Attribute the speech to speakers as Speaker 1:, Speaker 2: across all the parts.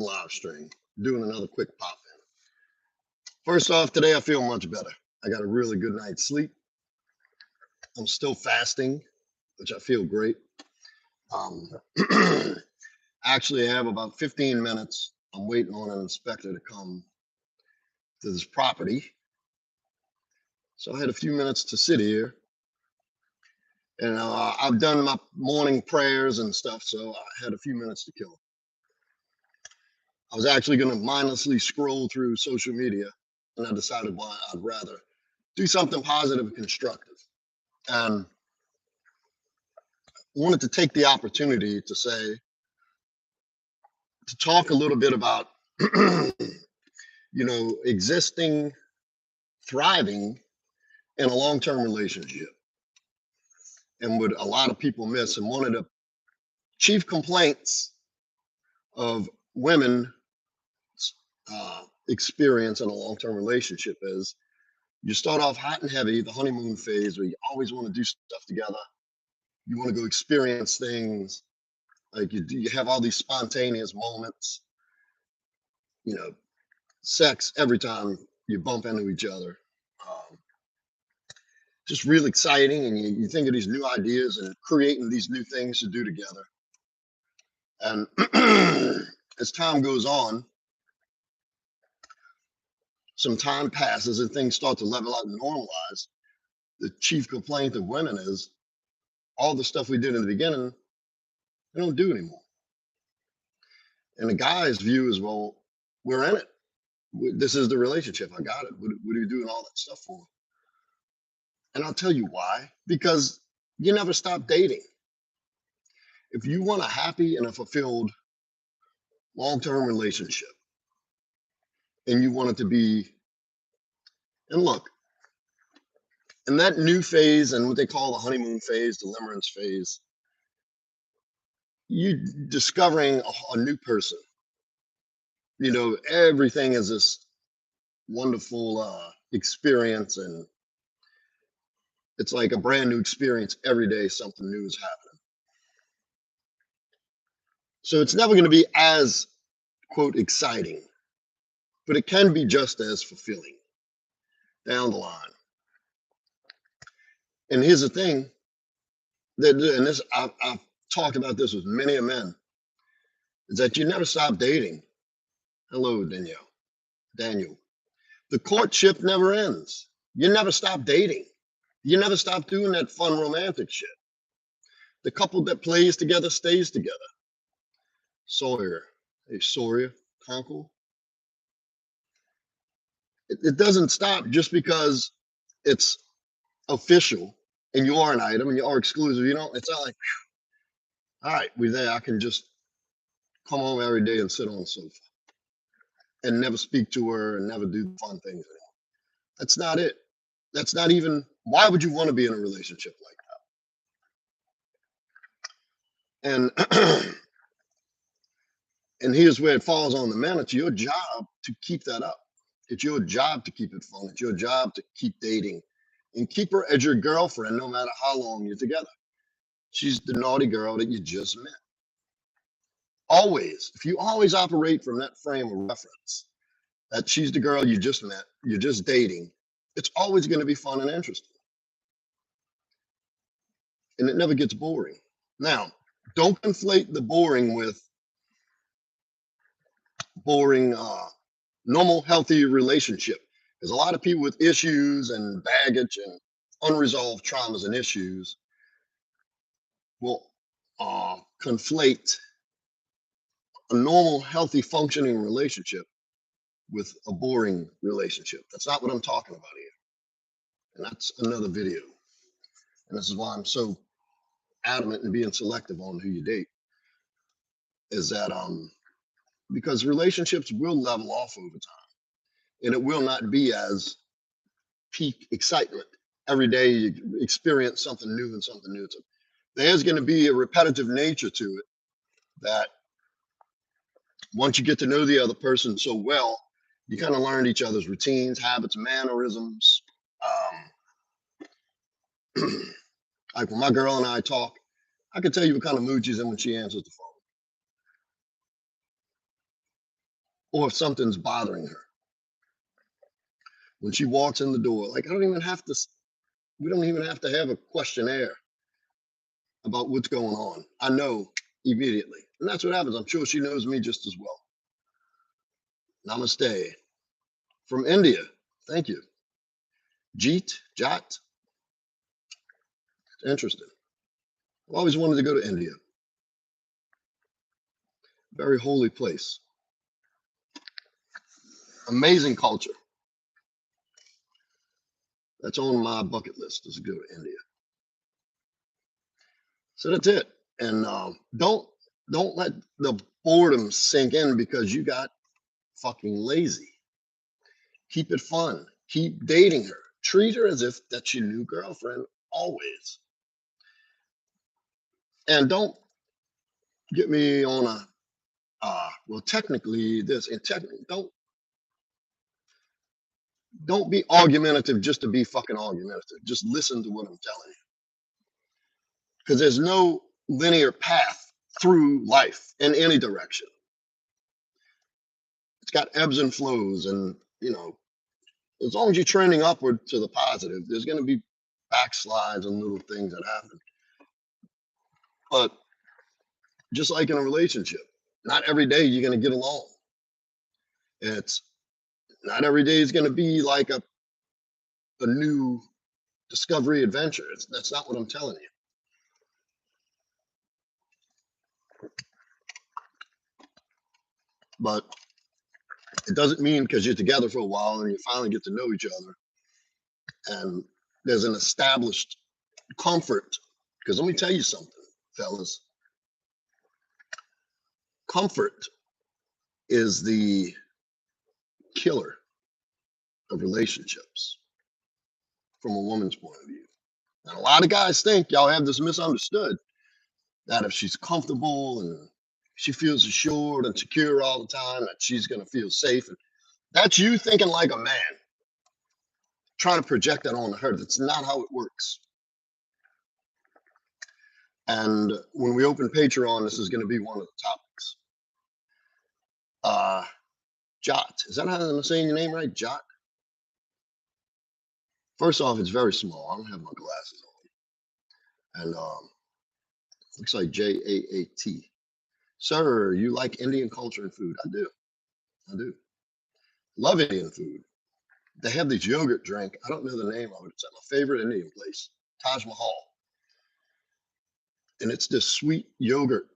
Speaker 1: live stream, doing another quick pop in. First off, today I feel much better. I got a really good night's sleep. I'm still fasting, which I feel great. Um, Actually, I have about 15 minutes. I'm waiting on an inspector to come to this property. So I had a few minutes to sit here. And I've done my morning prayers and stuff, so I had a few minutes to kill. I was actually going to mindlessly scroll through social media, and I decided why I'd rather do something positive and constructive. And wanted to take the opportunity to say, to talk a little bit about, existing, thriving in a long-term relationship, and what a lot of people miss. And one of the chief complaints of women experience in a long-term relationship is you start off hot and heavy, the honeymoon phase, where you always want to do stuff together. You want to go experience things. Like you have all these spontaneous moments, sex every time you bump into each other. Just real exciting. And you think of these new ideas and creating these new things to do together. And as time goes on, some time passes and things start to level out and normalize. The chief complaint of women is all the stuff we did in the beginning, we don't do anymore. And the guy's view is, well, we're in it. This is the relationship. I got it. What are you doing all that stuff for? And I'll tell you why. Because you never stop dating. If you want a happy and a fulfilled long-term relationship, and you want it to be, and look, in that new phase and what they call the honeymoon phase, the limerence phase, you discovering a new person. Everything is this wonderful experience, and it's like a brand new experience every day. Something new is happening. So it's never going to be as, quote, exciting, but it can be just as fulfilling down the line. And here's the thing and this I've talked about this with many a men, is that you never stop dating. Hello, Daniel. The courtship never ends. You never stop dating. You never stop doing that fun romantic shit. The couple that plays together stays together. Sawyer, Conkle. It doesn't stop just because it's official and you are an item and you are exclusive. It's not like, all right, we're there. I can just come home every day and sit on the sofa and never speak to her and never do fun things anymore. That's not it. That's not even, why would you want to be in a relationship like that? And here's where it falls on the men. It's your job to keep that up. It's your job to keep it fun. It's your job to keep dating and keep her as your girlfriend no matter how long you're together. She's the naughty girl that you just met. Always, if you always operate from that frame of reference, that she's the girl you just met, you're just dating, it's always going to be fun and interesting. And it never gets boring. Now, don't conflate the boring with boring, normal, healthy relationship. There's a lot of people with issues and baggage and unresolved traumas and issues will conflate a normal, healthy, functioning relationship with a boring relationship. That's not what I'm talking about here. And that's another video. And this is why I'm so adamant in being selective on who you date, is that because relationships will level off over time, and it will not be as peak excitement. Every day you experience something new and something new. There's going to be a repetitive nature to it that once you get to know the other person so well, you kind of learn each other's routines, habits, mannerisms. Like when my girl and I talk, I can tell you what kind of mood she's in when she answers the phone. or if something's bothering her. When she walks in the door, like we don't even have to have a questionnaire about what's going on. I know immediately. And that's what happens. I'm sure she knows me just as well. Namaste. From India. Thank you. Jat. Interesting. I've always wanted to go to India. Very holy place. Amazing culture. That's on my bucket list is to go to India. So that's it. And don't let the boredom sink in because you got fucking lazy. Keep it fun. Keep dating her. Treat her as if that's your new girlfriend always. And don't get me on a well technically this and technically don't be argumentative just to be fucking argumentative. Just listen to what I'm telling you. Because there's no linear path through life in any direction. It's got ebbs and flows, and as long as you're trending upward to the positive, there's going to be backslides and little things that happen. But just like in a relationship, not every day you're going to get along. It's not every day is going to be like a new discovery adventure. That's not what I'm telling you. But it doesn't mean because you're together for a while and you finally get to know each other and there's an established comfort. Because let me tell you something, fellas. Comfort is the killer of relationships from a woman's point of view. And a lot of guys think y'all have this misunderstood that if she's comfortable and she feels assured and secure all the time, that she's going to feel safe. And that's you thinking like a man, trying to project that on her. That's not how it works. And when we open Patreon, this is going to be one of the topics. Jot, is that how I'm saying your name right? Jot? First off, it's very small. I don't have my glasses on. And looks like Jaat. Sir, you like Indian culture and food? I do. I do. Love Indian food. They have this yogurt drink. I don't know the name of it. It's at my favorite Indian place, Taj Mahal. And it's this sweet yogurt,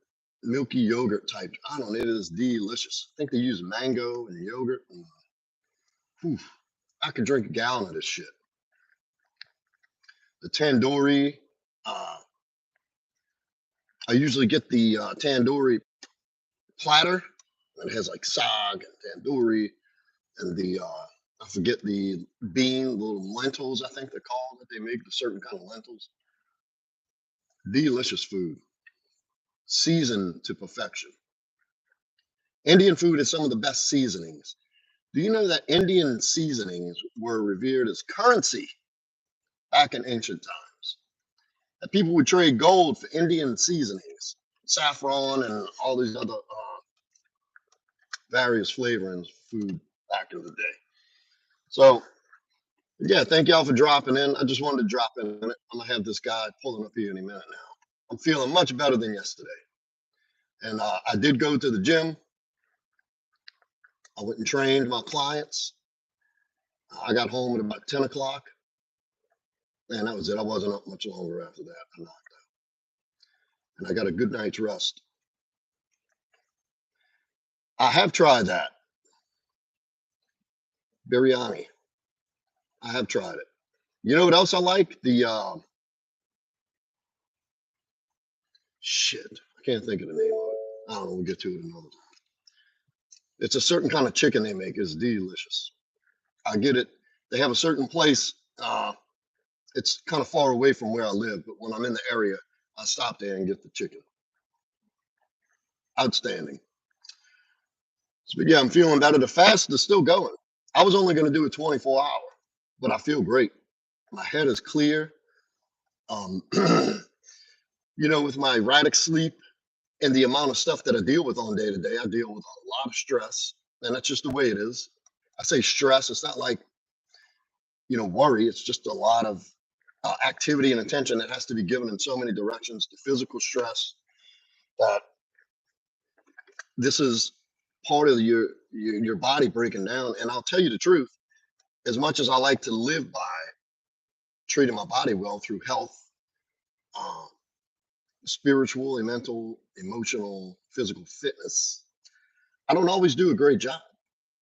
Speaker 1: milky yogurt type. I don't know. It is delicious. I think they use mango and yogurt. And, whew, I could drink a gallon of this shit. The tandoori. I usually get the tandoori platter. And it has like saag and tandoori and the I forget the bean, little lentils. I think they're called that they make a certain kind of lentils. Delicious food, seasoned to perfection. Indian food has some of the best seasonings. Do you know that Indian seasonings were revered as currency back in ancient times? That people would trade gold for Indian seasonings, saffron, and all these other various flavorings of food back in the day. So, yeah, thank y'all for dropping in. I just wanted to drop in a minute. I'm going to have this guy pulling up here any minute now. I'm feeling much better than yesterday. And I did go to the gym. I went and trained my clients. I got home at about 10 o'clock. And that was it. I wasn't up much longer after that. I knocked out. And I got a good night's rest. I have tried that. Biryani. I have tried it. You know what else I like? The shit. I can't think of the name of it. I don't know. We'll get to it another time. It's a certain kind of chicken they make. It's delicious. I get it. They have a certain place. It's kind of far away from where I live, but when I'm in the area, I stop there and get the chicken. Outstanding. So, yeah, I'm feeling better. The fast is still going. I was only going to do a 24-hour, but I feel great. My head is clear. With my erratic sleep and the amount of stuff that I deal with on day to day, I deal with a lot of stress and that's just the way it is. I say stress. It's not like worry. It's just a lot of activity and attention that has to be given in so many directions to physical stress that this is part of your body breaking down. And I'll tell you the truth, as much as I like to live by treating my body well through health, um, spiritual and mental, emotional, physical fitness, I don't always do a great job.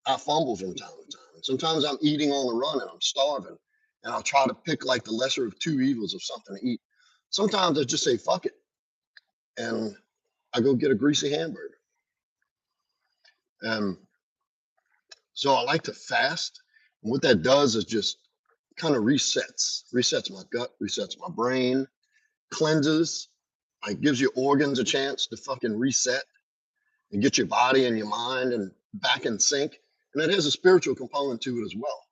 Speaker 1: I fumble from time to time. Sometimes I'm eating on the run and I'm starving, and I'll try to pick like the lesser of two evils of something to eat. Sometimes I just say fuck it, and I go get a greasy hamburger. And so I like to fast. And what that does is just kind of resets my gut, resets my brain, cleanses, like gives your organs a chance to fucking reset and get your body and your mind and back in sync. And it has a spiritual component to it as well,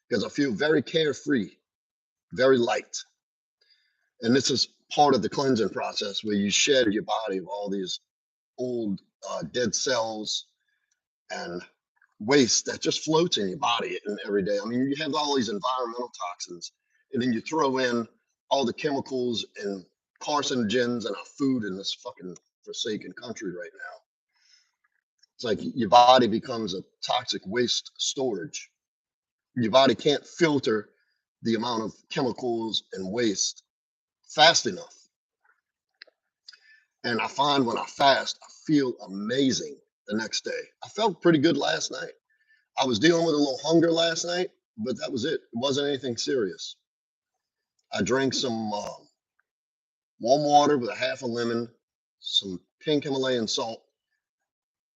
Speaker 1: because I feel very carefree, very light. And this is part of the cleansing process where you shed your body of all these old dead cells and waste that just floats in your body and every day. I mean, you have all these environmental toxins, and then you throw in all the chemicals and carcinogens and our food in this fucking forsaken country right now. It's like your body becomes a toxic waste storage. Your body can't filter the amount of chemicals and waste fast enough. And I find when I fast, I feel amazing the next day. I felt pretty good last night. I was dealing with a little hunger last night, but that was it. It wasn't anything serious. I drank some warm water with a half a lemon, some pink Himalayan salt,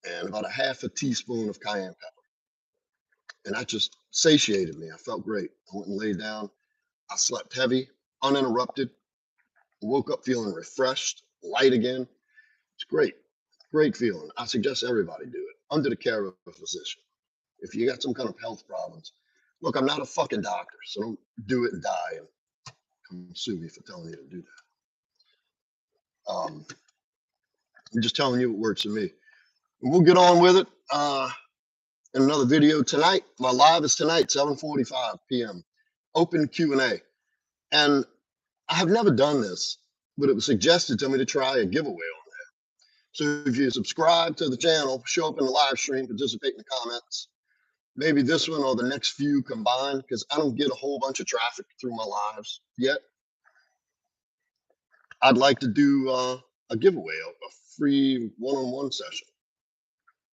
Speaker 1: and about a half a teaspoon of cayenne pepper. And that just satiated me. I felt great. I went and laid down. I slept heavy, uninterrupted, woke up feeling refreshed, light again. It's great. Great feeling. I suggest everybody do it under the care of a physician. If you got some kind of health problems, look, I'm not a fucking doctor, so don't do it and die and come sue me for telling you to do that. I'm just telling you what works for me. And we'll get on with it in another video tonight. My live is tonight, 7:45 p.m. Open Q&A. And I have never done this, but it was suggested to me to try a giveaway on that. So if you subscribe to the channel, show up in the live stream, participate in the comments, maybe this one or the next few combined, because I don't get a whole bunch of traffic through my lives yet. I'd like to do a giveaway, a free one-on-one session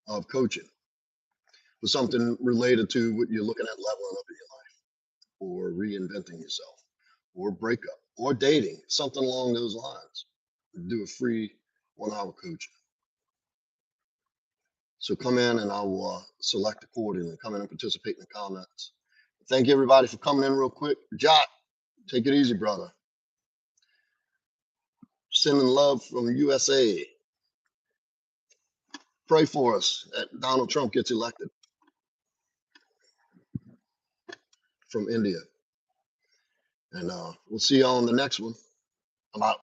Speaker 1: of coaching with something related to what you're looking at leveling up in your life, or reinventing yourself, or breakup, or dating, something along those lines. Do a free 1-hour coaching. So come in and I'll select accordingly. Come in and participate in the comments. Thank you everybody for coming in real quick. Jot, take it easy, brother. Sending love from USA. Pray for us that Donald Trump gets elected. From India. And we'll see you all on the next one. I'm out.